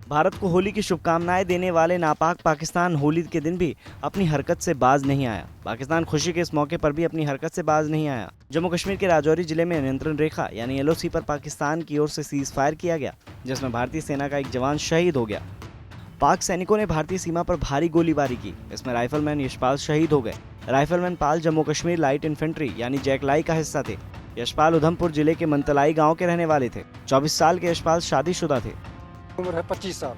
भारत को होली की शुभकामनाएं देने वाले नापाक पाकिस्तान होली के दिन भी अपनी हरकत से बाज नहीं आया। पाकिस्तान खुशी के इस मौके पर भी अपनी हरकत से बाज नहीं आया। जम्मू कश्मीर के राजौरी जिले में नियंत्रण रेखा यानी LOC पर पाकिस्तान की ओर से सीज फायर किया गया, जिसमें भारतीय सेना का एक जवान शहीद हो गया। पाक सैनिकों ने भारतीय सीमा पर भारी गोलीबारी की। इसमें राइफलमैन यशपाल शहीद हो गए। राइफलमैन पाल जम्मू कश्मीर लाइट इन्फेंट्री यानी जैकलाई का हिस्सा थे। यशपाल उधमपुर जिले के मंतलाई गांव के रहने वाले थे। 24 साल के यशपाल शादीशुदा थे। उम्र है 25 साल,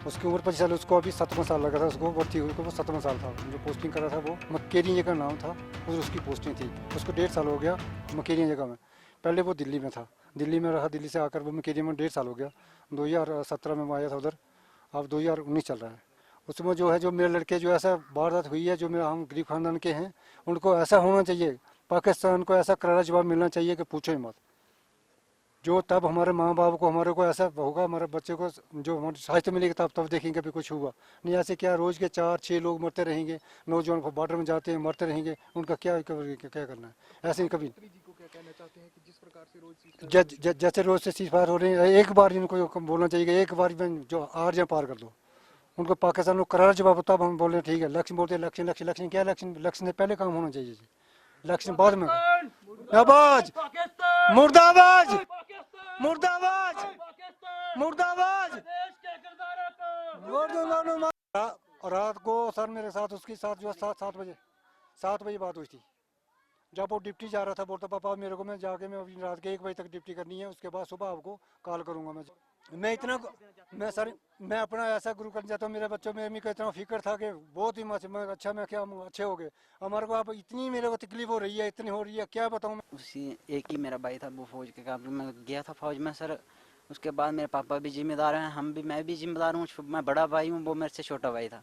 उसकी उम्र 25 साल, उसको अभी 7वां साल लगा था, उसको भर्ती हुई को वो 7वां साल था। जो पोस्टिंग करा था वो मकेरिया का नाम था, उधर उसकी पोस्टिंग थी। उसको 1.5 साल हो गया मकेरिया जगह में। पहले वो दिल्ली में था, दिल्ली में रहा, दिल्ली से आकर वो मकेरिया में 1.5 साल हो गया। 2017 में वो आया था उधर, अब 2019 चल रहा है। उसमें जो है, जो मेरे लड़के जो ऐसा वारदात हुई है, जो मेरा हम गरीब खानदान के हैं, उनको ऐसा होना चाहिए, पाकिस्तान को ऐसा करारा जवाब मिलना चाहिए कि पूछो ही मत। जो तब हमारे माँ बाप को, हमारे को ऐसा होगा, हमारे बच्चे को जो हमारी सहायता मिलेगी, तब देखेंगे भी कुछ हुआ नहीं। ऐसे क्या रोज़ के 4-6 लोग मरते रहेंगे, नौजवान को बॉर्डर में जाते हैं मरते रहेंगे, उनका क्या करना है। ऐसे कभी जैसे रोज से सीज फायर हो रहे हैं, एक बार इनको बोलना चाहिए, एक बार जो आर पार कर दो उनको। पाकिस्तान को करारा जवाब, तब हम बोल रहे हैं ठीक है। इलेक्शन बोलते हैं, इलेक्शन क्या इलेक्शन? इलेक्शन से पहले काम होना चाहिए, इलेक्शन बाद में। आवाज मुर्दाबाद, मुर्दाबाद, मुर्दाबाद। रात को सर मेरे साथ, उसके साथ जो 7 बजे बात हुई थी। जब वो डिप्टी जा रहा था, बोलता पापा मेरे को, मैं जाके मैं अभी रात के 1 बजे तक डिप्टी करनी है, उसके बाद सुबह आपको कॉल करूंगा। मैं सर, मैं अपना ऐसा गुरु करना चाहता हूँ। मेरे बच्चों में को इतना फिक्र था कि बहुत ही अच्छा, मैं क्या अच्छे हो गए। हमारे को आप इतनी मेरे को तकलीफ हो रही है, इतनी हो रही है, क्या बताऊँ मैं। उसी एक ही मेरा भाई था, वो फौज के काम में गया था, फौज में सर। उसके बाद मेरे पापा भी जिम्मेदार हैं, मैं भी जिम्मेदार हूँ। मैं बड़ा भाई हूँ, वो मेरे से छोटा भाई था।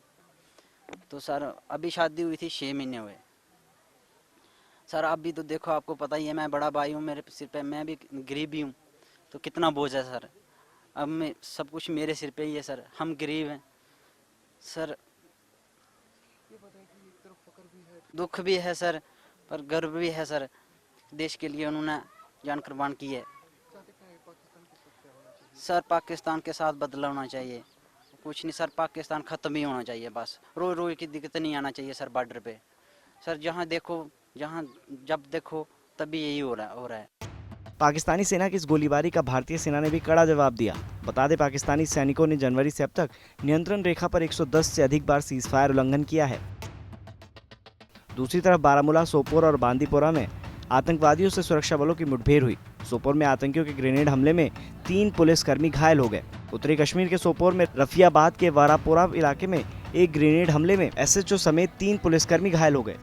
तो सर अभी शादी हुई थी, 6 महीने हुए सर। अभी तो देखो, आपको पता ही है, मैं बड़ा भाई हूँ, मेरे सिर पे, मैं भी गरीब ही हूँ, तो कितना बोझ है सर। अब मैं सब कुछ मेरे सिर पे ही है सर, हम गरीब हैं सर। दुख भी है सर, पर गर्व भी है सर। देश के लिए उन्होंने जान कुर्बान की है सर। पाकिस्तान के साथ बदला होना चाहिए, कुछ नहीं सर। पाकिस्तान ख़त्म ही होना चाहिए बस। रोज रोज की दिक्कत नहीं आना चाहिए सर बॉर्डर पे सर। जहाँ देखो, जब देखो तभी यही हो रहा है। पाकिस्तानी सेना की इस गोलीबारी का भारतीय सेना ने भी कड़ा जवाब दिया। बता दें, पाकिस्तानी सैनिकों ने जनवरी से अब तक नियंत्रण रेखा पर 110 से अधिक बार सीज फायर उल्लंघन किया है। दूसरी तरफ बारामूला, सोपोर और बांदीपोरा में आतंकवादियों से सुरक्षा बलों की मुठभेड़ हुई। सोपोर में आतंकियों के ग्रेनेड हमले में 3 पुलिसकर्मी घायल हो गए। उत्तरी कश्मीर के सोपोर में रफियाबाद के वारापोरा इलाके में एक ग्रेनेड हमले में SHO समेत 3 पुलिसकर्मी घायल हो गए।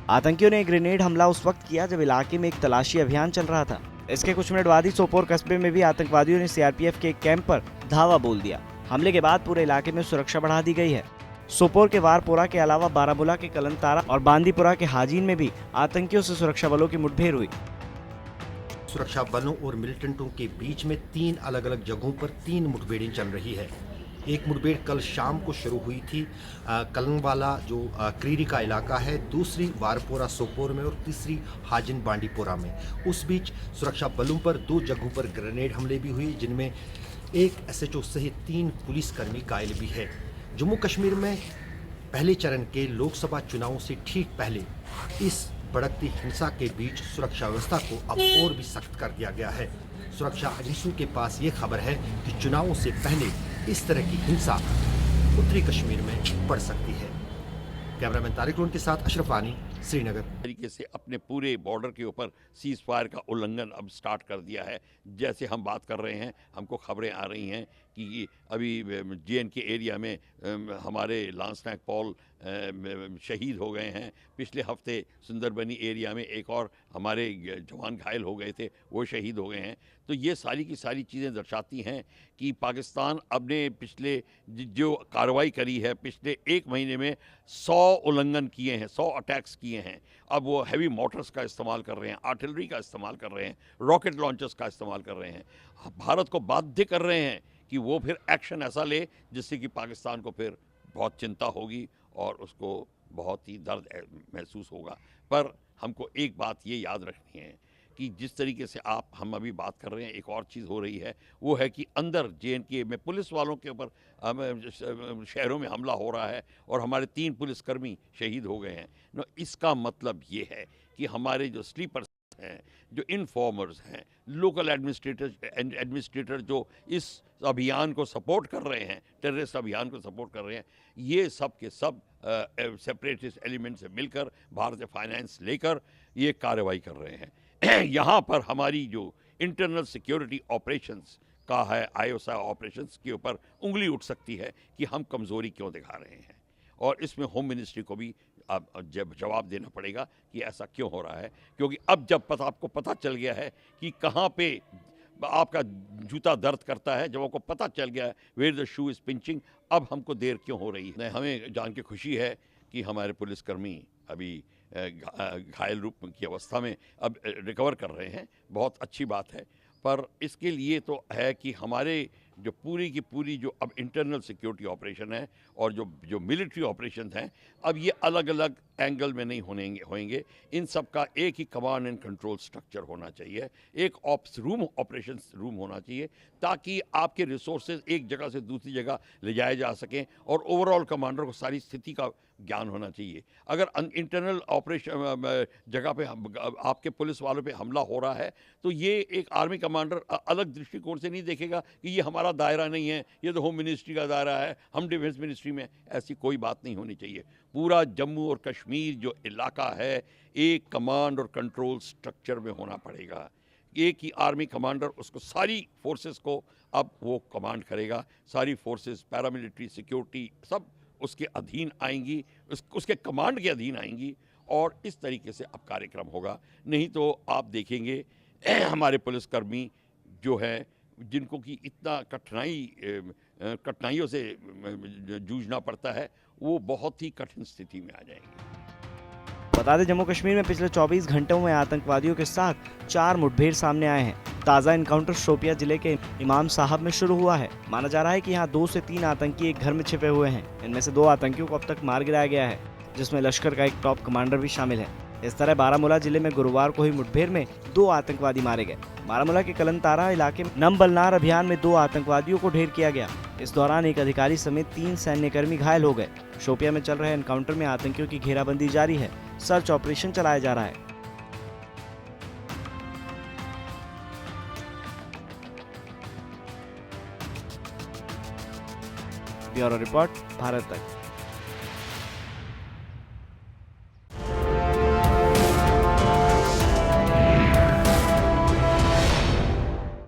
आतंकियों ने ग्रेनेड हमला उस वक्त किया जब इलाके में एक तलाशी अभियान चल रहा था। इसके कुछ मिनट बाद ही सोपोर कस्बे में भी आतंकवादियों ने CRPF के एक कैंप पर धावा बोल दिया। हमले के बाद पूरे इलाके में सुरक्षा बढ़ा दी गई है। सोपोर के वारपोरा के अलावा बारामूला के कलनतारा और बांदीपुरा के हाजीन में भी आतंकियों से सुरक्षा बलों की मुठभेड़ हुई। सुरक्षा बलों और मिलिटेंटों के बीच में 3 अलग अलग जगहों पर 3 मुठभेड़ें चल रही है। एक मुठभेड़ कल शाम को शुरू हुई थी कलनवाला जो क्रीरी का इलाका है, दूसरी वारपोरा सोपोर में और तीसरी हाजिन बांडीपोरा में। उस बीच सुरक्षा बलों पर 2 जगहों पर ग्रेनेड हमले भी हुए, जिनमें एक SHO सहित 3 पुलिसकर्मी घायल भी है। जम्मू कश्मीर में पहले चरण के लोकसभा चुनावों से ठीक पहले इस भड़कती हिंसा के बीच सुरक्षा व्यवस्था को अब और भी सख्त कर दिया गया है। सुरक्षा एजेंसियों के पास ये खबर है कि चुनावों से पहले इस तरह की हिंसा उत्तरी कश्मीर में बढ़ सकती है। कैमरामैन तारिक रोन के साथ अशरफ वानी, श्रीनगर। तरीके से अपने पूरे बॉर्डर के ऊपर सीज फायर का उल्लंघन अब स्टार्ट कर दिया है। जैसे हम बात कर रहे हैं, हमको खबरें आ रही हैं कि अभी JNK एरिया में हमारे लांस नायक पॉल शहीद हो गए हैं। पिछले हफ्ते सुंदरबनी एरिया में एक और हमारे जवान घायल हो गए थे, वो शहीद हो गए हैं। तो ये सारी की सारी चीज़ें दर्शाती हैं कि पाकिस्तान अपने पिछले जो कार्रवाई करी है, पिछले 1 महीने में 100 उल्लंघन किए हैं, 100 अटैक्स किए हैं। अब वो हैवी मोटर्स का इस्तेमाल कर रहे हैं, आर्टिलरी का इस्तेमाल कर रहे हैं, रॉकेट लॉन्चर्स का इस्तेमाल कर रहे हैं। भारत को बाध्य कर रहे हैं कि वो फिर एक्शन ऐसा ले जिससे कि पाकिस्तान को फिर बहुत चिंता होगी और उसको बहुत ही दर्द महसूस होगा। पर हमको एक बात ये याद रखनी है कि जिस तरीके से हम अभी बात कर रहे हैं, एक और चीज़ हो रही है, वो है कि अंदर JNK में पुलिस वालों के ऊपर शहरों में हमला हो रहा है और हमारे 3 पुलिसकर्मी शहीद हो गए हैं। न इसका मतलब ये है कि हमारे जो स्लीपर्स हैं, जो इन्फॉर्मर्स हैं, लोकल एडमिनिस्ट्रेटर जो इस अभियान को सपोर्ट कर रहे हैं, टेररिस्ट अभियान को सपोर्ट कर रहे हैं, ये सब के सब सेपरेटिस्ट एलिमेंट से मिलकर भारतीय फाइनेंस लेकर ये कार्रवाई कर रहे हैं। यहाँ पर हमारी जो इंटरनल सिक्योरिटी ऑपरेशंस का है, IOSA ऑपरेशंस के ऊपर उंगली उठ सकती है कि हम कमज़ोरी क्यों दिखा रहे हैं, और इसमें होम मिनिस्ट्री को भी अब जवाब देना पड़ेगा कि ऐसा क्यों हो रहा है, क्योंकि अब जब आपको पता चल गया है कि कहाँ पे आपका जूता दर्द करता है, जब आपको पता चल गया है where the shoe is pinching, अब हमको देर क्यों हो रही है। हमें जान के खुशी है कि हमारे पुलिसकर्मी अभी घायल रूप की अवस्था में अब रिकवर कर रहे हैं, बहुत अच्छी बात है। पर इसके लिए तो है कि हमारे जो पूरी की पूरी जो अब इंटरनल सिक्योरिटी ऑपरेशन है और जो मिलिट्री ऑपरेशन हैं, अब ये अलग अलग एंगल में नहीं होंगे। इन सब का एक ही कमांड एंड कंट्रोल स्ट्रक्चर होना चाहिए, एक ऑपरेशन रूम होना चाहिए, ताकि आपके रिसोर्सेज एक जगह से दूसरी जगह ले जाए जा सकें और ओवरऑल कमांडर को सारी स्थिति का ज्ञान होना चाहिए। अगर इंटरनल ऑपरेशन जगह पे आपके पुलिस वालों पे हमला हो रहा है, तो ये एक आर्मी कमांडर अलग दृष्टिकोण से नहीं देखेगा कि ये हमारा दायरा नहीं है, ये तो होम मिनिस्ट्री का दायरा है, हम डिफेंस मिनिस्ट्री में। ऐसी कोई बात नहीं होनी चाहिए। पूरा जम्मू और कश्मीर जो इलाका है, एक कमांड और कंट्रोल स्ट्रक्चर में होना पड़ेगा। एक ही आर्मी कमांडर उसको सारी फोर्सेस को अब वो कमांड करेगा, सारी फोर्सेस पैरामिलिट्री सिक्योरिटी सब उसके अधीन आएंगी, उसके कमांड के अधीन आएंगी, और इस तरीके से अब कार्यक्रम होगा। नहीं तो आप देखेंगे हमारे पुलिसकर्मी जो है, जिनको कि इतना कठिनाइयों से जूझना पड़ता है, वो बहुत ही कठिन स्थिति में आ जाएंगे। बता दें, जम्मू कश्मीर में पिछले 24 घंटों में आतंकवादियों के साथ 4 मुठभेड़ सामने आए हैं। ताज़ा इनकाउंटर शोपिया जिले के इमाम साहब में शुरू हुआ है। माना जा रहा है कि यहाँ 2 से 3 आतंकी एक घर में छिपे हुए हैं। इनमें से 2 आतंकियों को अब तक मार गिराया गया है, जिसमें लश्कर का एक टॉप कमांडर भी शामिल है। इस तरह बारामूला जिले में गुरुवार को हुई मुठभेड़ में 2 आतंकवादी मारे गए। बारामूला के कलनतारा इलाके में नमबलनार अभियान में 2 आतंकवादियों को ढेर किया गया। इस दौरान एक अधिकारी समेत 3 सैन्यकर्मी घायल हो गए। शोपिया में चल रहे एनकाउंटर में आतंकियों की घेराबंदी जारी है, सर्च ऑपरेशन चलाया जा रहा है। ब्यूरो रिपोर्ट, भारत तक।